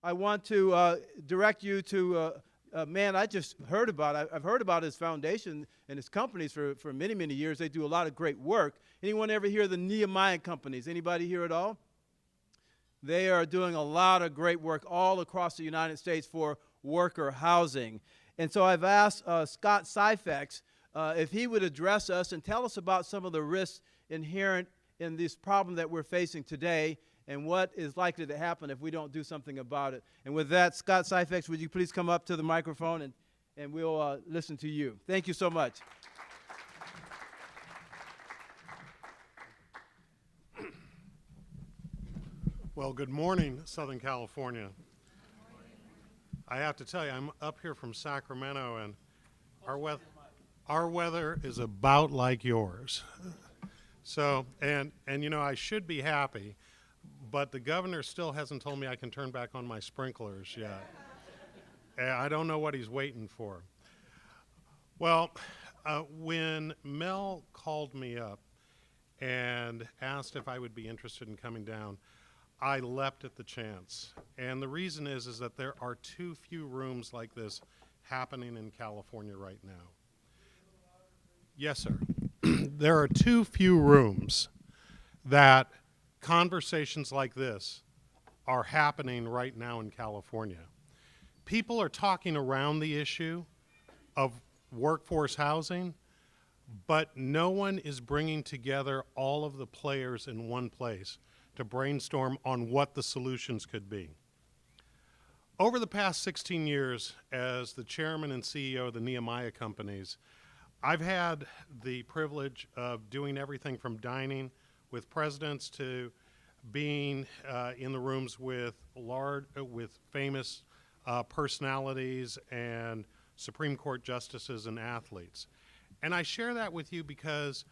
I want to direct you to a man I just heard about. I've heard about his foundation and his companies for many, many years. They do a lot of great work. Anyone ever hear of the Nehemiah companies? Anybody here at all? They are doing a lot of great work all across the United States for worker housing. And so I've asked Scott Syphax if he would address us and tell us about some of the risks inherent in this problem that we're facing today and what is likely to happen if we don't do something about it. And with that, Scott Syphax, would you please come up to the microphone and we'll listen to you. Thank you so much. Well, good morning, Southern California. I have to tell you, I'm up here from Sacramento, and our weather is about like yours. So, and you know, I should be happy, but the governor still hasn't told me I can turn back on my sprinklers yet. I don't know what he's waiting for. Well, when Mel called me up and asked if I would be interested in coming down, I leapt at the chance. And the reason is that there are too few rooms like this happening in California right now. Yes, sir. There are too few rooms that conversations like this are happening right now in California. People are talking around the issue of workforce housing, but no one is bringing together all of the players in one place to brainstorm on what the solutions could be. Over the past 16 years, as the chairman and CEO of the Nehemiah companies, I've had the privilege of doing everything from dining with presidents to being in the rooms with famous personalities and Supreme Court justices and athletes. And I share that with you because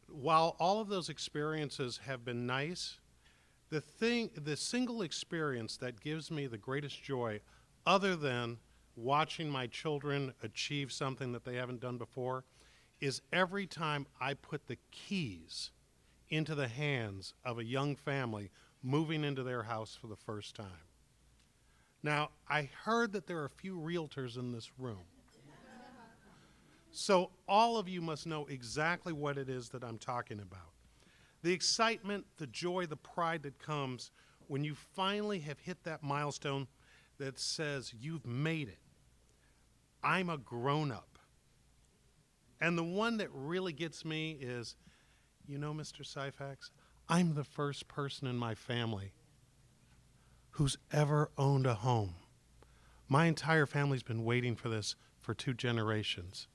while all of those experiences have been nice, the single experience that gives me the greatest joy, other than watching my children achieve something that they haven't done before, is every time I put the keys into the hands of a young family moving into their house for the first time. Now, I heard that there are a few realtors in this room. So all of you must know exactly what it is that I'm talking about. The excitement, the joy, the pride that comes when you finally have hit that milestone that says you've made it. I'm a grown-up. And the one that really gets me is, you know, Mr. Syphax, I'm the first person in my family who's ever owned a home. My entire family's been waiting for this for 2 generations.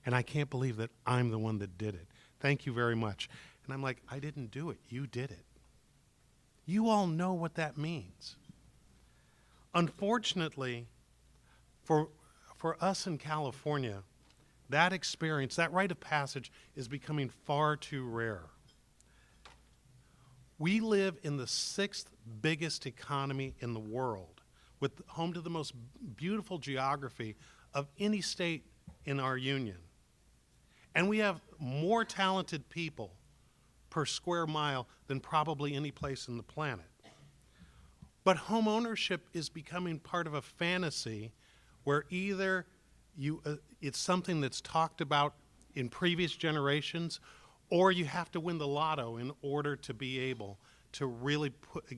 And I can't believe that I'm the one that did it. Thank you very much. And I'm like, I didn't do it. You did it. You all know what that means. Unfortunately, for us in California, that experience, that rite of passage, is becoming far too rare. We live in the 6th biggest economy in the world, with home to the most beautiful geography of any state in our union. And we have more talented people per square mile than probably any place in the planet. But home ownership is becoming part of a fantasy where either it's something that's talked about in previous generations, or you have to win the lotto in order to be able to really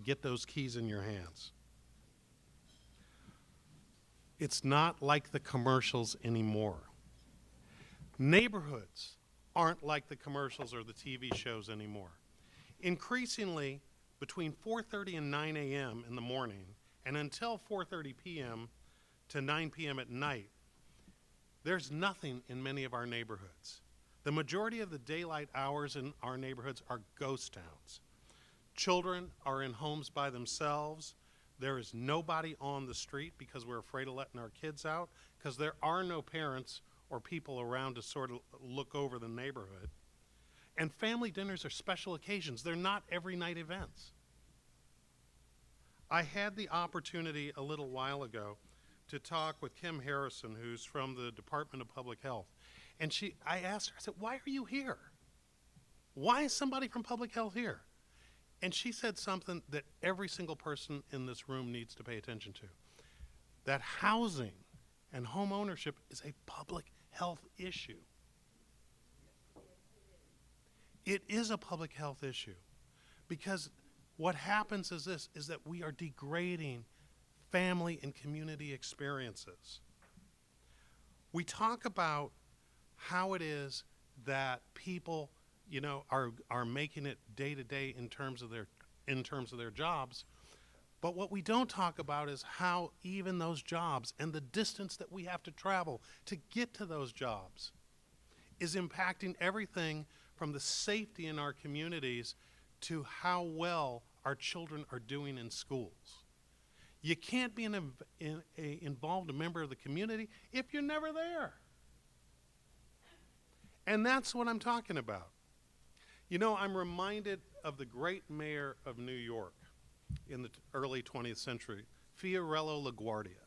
get those keys in your hands. It's not like the commercials anymore. Neighborhoods aren't like the commercials or the TV shows anymore. Increasingly, between 4:30 and 9 a.m. in the morning and until 4:30 p.m. to 9 p.m. at night, there's nothing in many of our neighborhoods. The majority of the daylight hours in our neighborhoods are ghost towns. Children are in homes by themselves. There is nobody on the street because we're afraid of letting our kids out, because there are no parents or people around to sort of look over the neighborhood. And family dinners are special occasions. They're not every night events. I had the opportunity a little while ago to talk with Kim Harrison, who's from the Department of Public Health. And I asked her, I said, why are you here? Why is somebody from Public Health here? And she said something that every single person in this room needs to pay attention to. That housing and home ownership is a public health issue. It is a public health issue because what happens is this, is that we are degrading family and community experiences. We talk about how it is that people, you know, are making it day to day in terms of their jobs. But what we don't talk about is how even those jobs and the distance that we have to travel to get to those jobs is impacting everything from the safety in our communities to how well our children are doing in schools. You can't be an involved member of the community if you're never there. And that's what I'm talking about. You know, I'm reminded of the great mayor of New York in the early 20th century, Fiorello LaGuardia.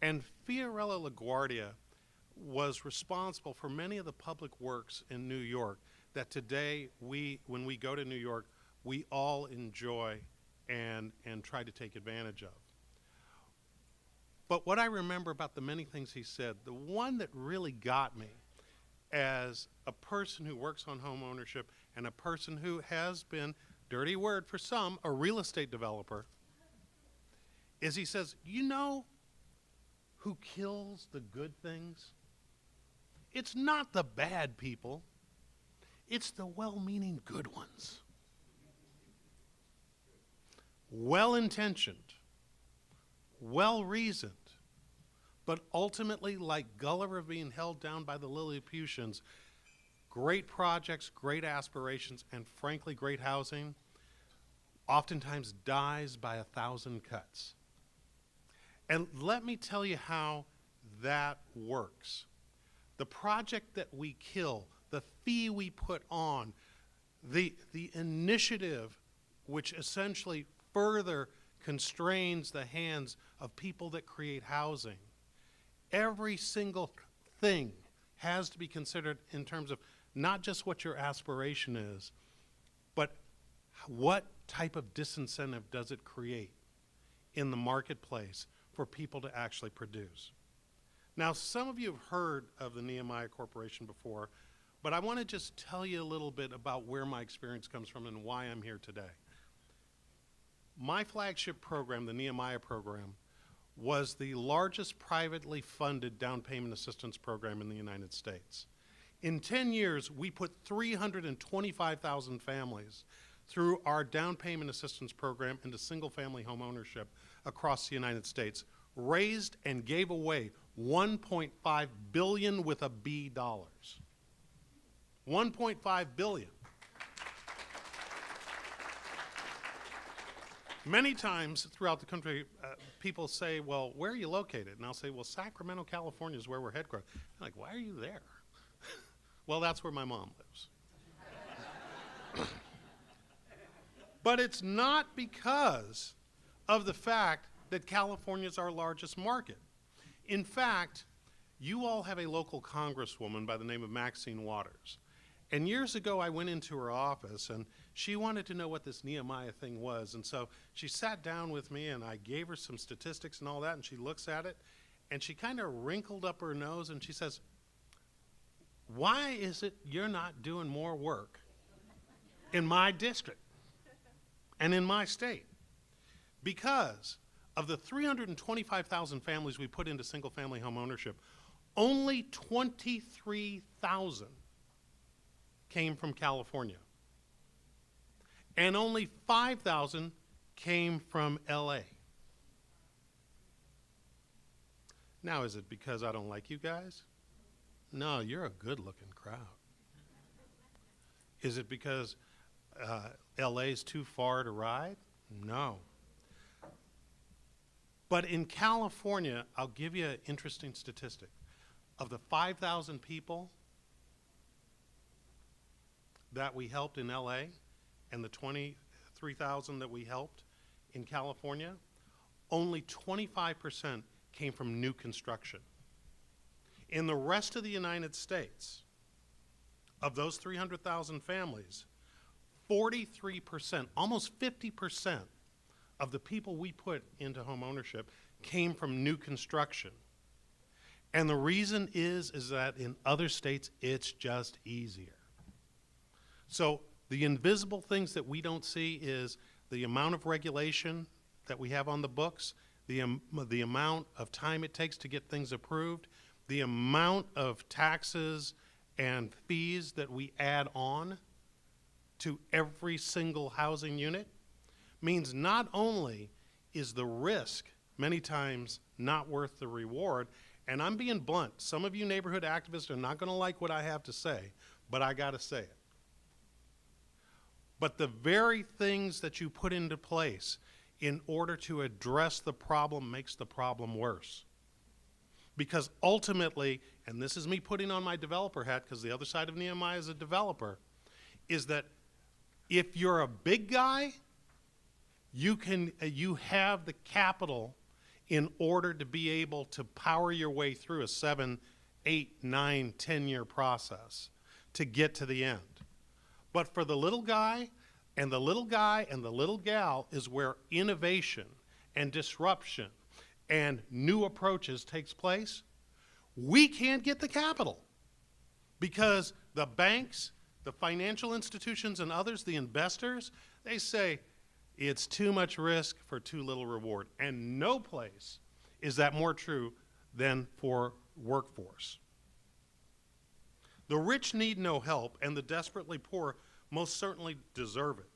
And Fiorello LaGuardia was responsible for many of the public works in New York that today when we go to New York, we all enjoy and try to take advantage of. But what I remember about the many things he said, the one that really got me as a person who works on home ownership and a person who has been, dirty word for some, a real estate developer, is he says, you know who kills the good things? It's not the bad people. It's the well-meaning good ones. Well-intentioned, well-reasoned, but ultimately, like Gulliver being held down by the Lilliputians, great projects, great aspirations, and frankly, great housing oftentimes dies by 1,000 cuts. And let me tell you how that works. The project that we kill, the fee we put on, the initiative which essentially further constrains the hands of people that create housing. Every single thing has to be considered in terms of not just what your aspiration is, but what type of disincentive does it create in the marketplace for people to actually produce. Now, some of you have heard of the Nehemiah Corporation before, but I want to just tell you a little bit about where my experience comes from and why I'm here today. My flagship program, the Nehemiah program, was the largest privately funded down payment assistance program in the United States. In 10 years, we put 325,000 families through our down payment assistance program into single-family home ownership across the United States, raised and gave away $1.5 billion with a B dollars. $1.5 billion. Many times throughout the country, people say, well, where are you located? And I'll say, well, Sacramento, California is where we're headquartered. They're like, why are you there? Well, that's where my mom lives. But it's not because of the fact that California is our largest market. In fact, you all have a local congresswoman by the name of Maxine Waters. And years ago, I went into her office, and she wanted to know what this Nehemiah thing was. And so she sat down with me, and I gave her some statistics and all that, and she looks at it, and she kind of wrinkled up her nose, and she says, why is it you're not doing more work in my district and in my state? Because of the 325,000 families we put into single-family home ownership, only 23,000 came from California. And only 5,000 came from LA. Now, is it because I don't like you guys? No, you're a good-looking crowd. Is it because LA's too far to ride? No. But in California, I'll give you an interesting statistic. Of the 5,000 people that we helped in LA and the 23,000 that we helped in California, only 25% came from new construction. In the rest of the United States, of those 300,000 families, 43%, almost 50% of the people we put into home ownership came from new construction. And the reason is that in other states, it's just easier. So the invisible things that we don't see is the amount of regulation that we have on the books, the amount of time it takes to get things approved, the amount of taxes and fees that we add on to every single housing unit means not only is the risk many times not worth the reward, and I'm being blunt, some of you neighborhood activists are not going to like what I have to say, but I got to say it. But the very things that you put into place in order to address the problem makes the problem worse. Because ultimately, and this is me putting on my developer hat because the other side of Nehemiah is a developer, is that if you're a big guy, you have the capital in order to be able to power your way through a 7, 8, 9, 10-year process to get to the end. But for the little guy and the little guy and the little gal is where innovation and disruption and new approaches takes place. We can't get the capital because the banks, the financial institutions and others, the investors, they say it's too much risk for too little reward. And no place is that more true than for workforce. The rich need no help, and the desperately poor most certainly deserve it.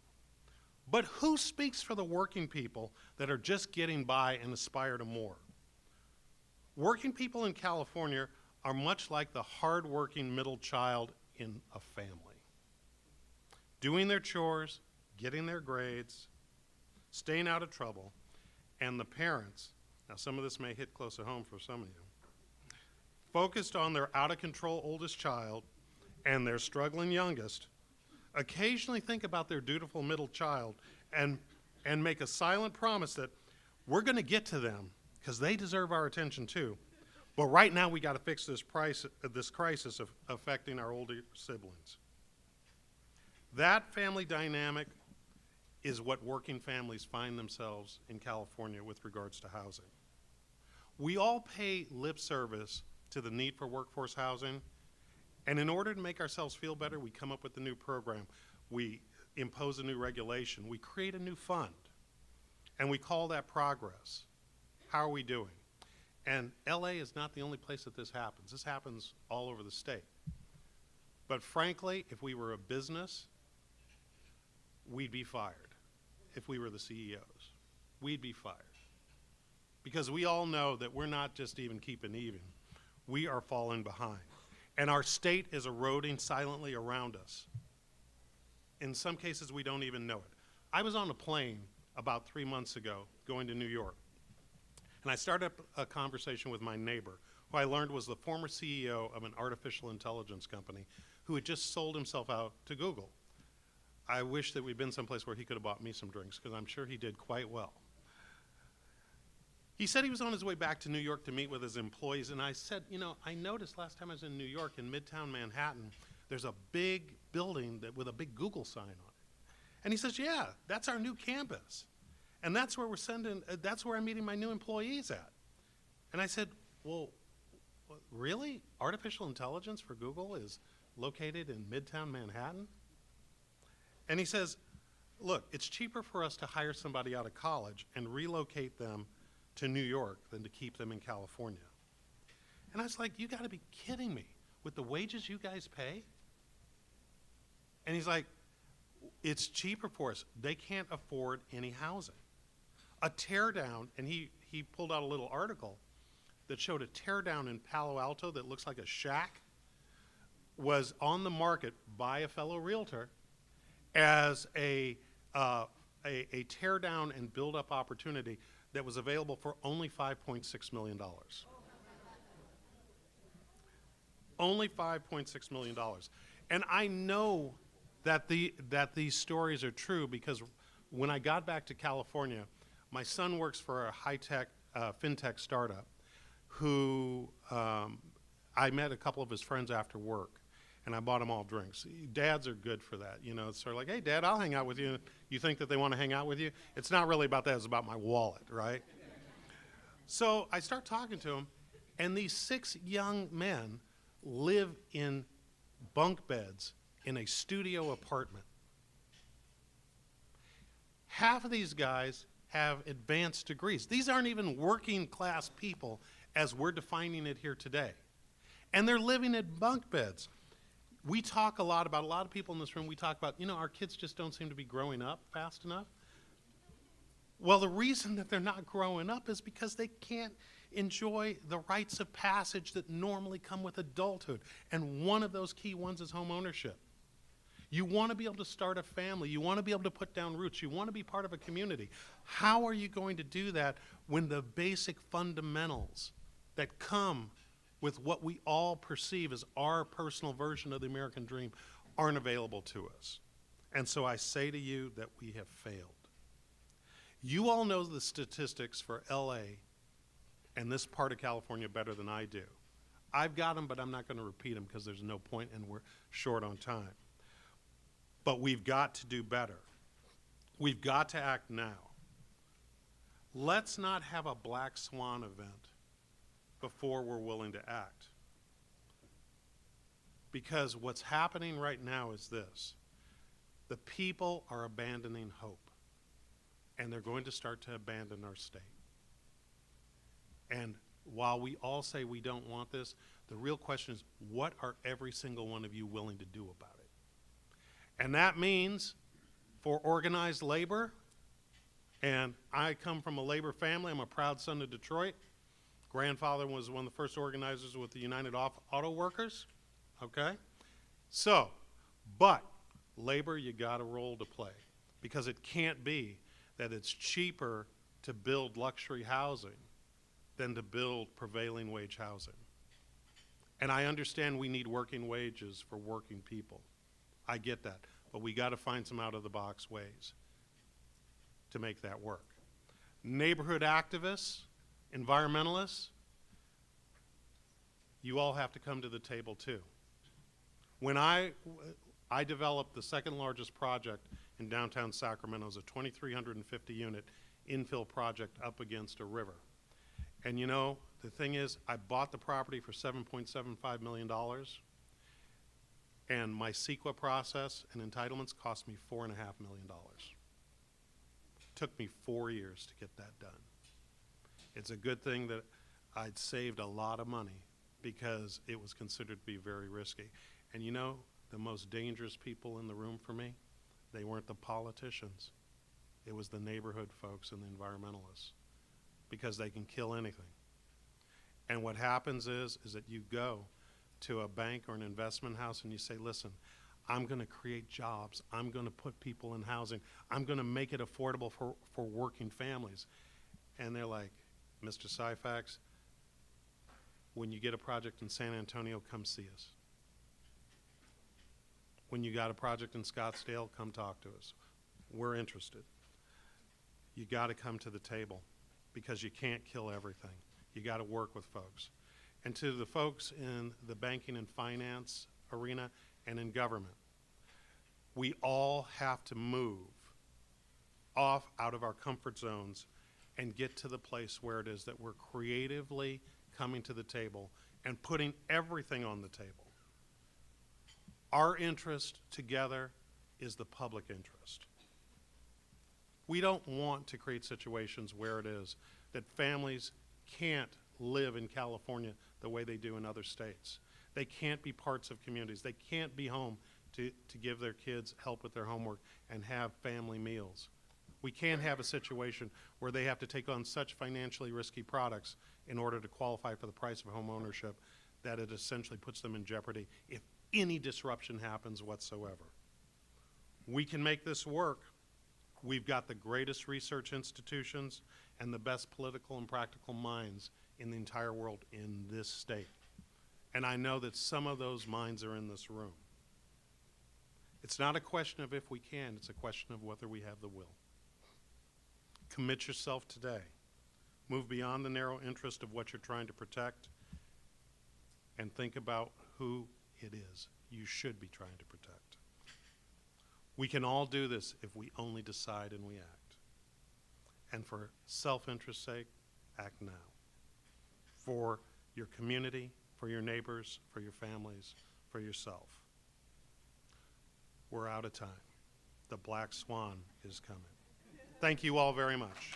But who speaks for the working people that are just getting by and aspire to more? Working people in California are much like the hard-working middle child in a family. Doing their chores, getting their grades, staying out of trouble, and the parents, now some of this may hit close to home for some of you, focused on their out-of-control oldest child and their struggling youngest, occasionally think about their dutiful middle child and make a silent promise that we're going to get to them because they deserve our attention too. But right now we got to fix this crisis of affecting our older siblings. That family dynamic is what working families find themselves in California with regards to housing. We all pay lip service to the need for workforce housing, and in order to make ourselves feel better, we come up with a new program. We impose a new regulation. We create a new fund, and we call that progress. How are we doing? And LA is not the only place that this happens. This happens all over the state. But frankly, if we were a business, we'd be fired. If we were the CEOs, we'd be fired. Because we all know that we're not just even keeping even. We are falling behind. And our state is eroding silently around us. In some cases, we don't even know it. I was on a plane about 3 months ago going to New York. And I started a conversation with my neighbor, who I learned was the former CEO of an artificial intelligence company who had just sold himself out to Google. I wish that we'd been someplace where he could have bought me some drinks, because I'm sure he did quite well. He said he was on his way back to New York to meet with his employees, and I said, you know, I noticed last time I was in New York in Midtown Manhattan, there's a big building with a big Google sign on it. And he says, yeah, that's our new campus. And that's where that's where I'm meeting my new employees at. And I said, well, really? Artificial intelligence for Google is located in Midtown Manhattan? And he says, look, it's cheaper for us to hire somebody out of college and relocate them to New York than to keep them in California. And I was like, you gotta be kidding me with the wages you guys pay? And he's like, it's cheaper for us. They can't afford any housing. A tear down, and he pulled out a little article that showed a tear down in Palo Alto that looks like a shack was on the market by a fellow realtor as a tear down and build up opportunity that was available for only $5.6 million. Only $5.6 million. And I know that these stories are true because when I got back to California, my son works for a high-tech fintech startup who I met a couple of his friends after work. and I bought them all drinks. Dads are good for that. You know, it's sort of like, hey, Dad, I'll hang out with you. You think that they want to hang out with you? It's not really about that. It's about my wallet, right? So I start talking to them, and these 6 young men live in bunk beds in a studio apartment. Half of these guys have advanced degrees. These aren't even working class people as we're defining it here today. And they're living in bunk beds. We talk a lot of people in this room, we talk about, you know, our kids just don't seem to be growing up fast enough. Well, the reason that they're not growing up is because they can't enjoy the rites of passage that normally come with adulthood. And one of those key ones is home ownership. You want to be able to start a family. You want to be able to put down roots. You want to be part of a community. How are you going to do that when the basic fundamentals that come with what we all perceive as our personal version of the American dream aren't available to us? And so I say to you that we have failed. You all know the statistics for LA and this part of California better than I do. I've got them, but I'm not going to repeat them because there's no point and we're short on time. But we've got to do better. We've got to act now. Let's not have a black swan event before we're willing to act. Because what's happening right now is this. The people are abandoning hope. And they're going to start to abandon our state. And while we all say we don't want this, the real question is, what are every single one of you willing to do about it? And that means for organized labor, and I come from a labor family. I'm a proud son of Detroit. Grandfather was one of the first organizers with the United Auto Workers, okay? So, but labor, you got a role to play, because it can't be that it's cheaper to build luxury housing than to build prevailing wage housing. And I understand we need working wages for working people. I get that, but we got to find some out-of-the-box ways to make that work. Neighborhood activists, environmentalists, you all have to come to the table too. When I developed the second largest project in downtown Sacramento, as a 2,350 unit infill project up against a river. And you know, the thing is, I bought the property for $7.75 million. And my CEQA process and entitlements cost me $4.5 million. Took me 4 years to get that done. It's a good thing that I'd saved a lot of money because it was considered to be very risky. And you know, the most dangerous people in the room for me, they weren't the politicians. It was the neighborhood folks and the environmentalists, because they can kill anything. And what happens is that you go to a bank or an investment house and you say, listen, I'm going to create jobs. I'm going to put people in housing. I'm going to make it affordable for working families. And they're like, Mr. Syfax, when you get a project in San Antonio, come see us. When you got a project in Scottsdale, come talk to us. We're interested. You got to come to the table, because you can't kill everything. You got to work with folks. And to the folks in the banking and finance arena and in government, we all have to move off out of our comfort zones and get to the place where it is that we're creatively coming to the table and putting everything on the table. Our interest together is the public interest. We don't want to create situations where it is that families can't live in California the way they do in other states. They can't be parts of communities. They can't be home to give their kids help with their homework and have family meals. We can't have a situation where they have to take on such financially risky products in order to qualify for the price of home ownership that it essentially puts them in jeopardy if any disruption happens whatsoever. We can make this work. We've got the greatest research institutions and the best political and practical minds in the entire world in this state. And I know that some of those minds are in this room. It's not a question of if we can, it's a question of whether we have the will. Commit yourself today. Move beyond the narrow interest of what you're trying to protect and think about who it is you should be trying to protect. We can all do this if we only decide and we act. And for self-interest's sake, act now. For your community, for your neighbors, for your families, for yourself. We're out of time. The black swan is coming. Thank you all very much.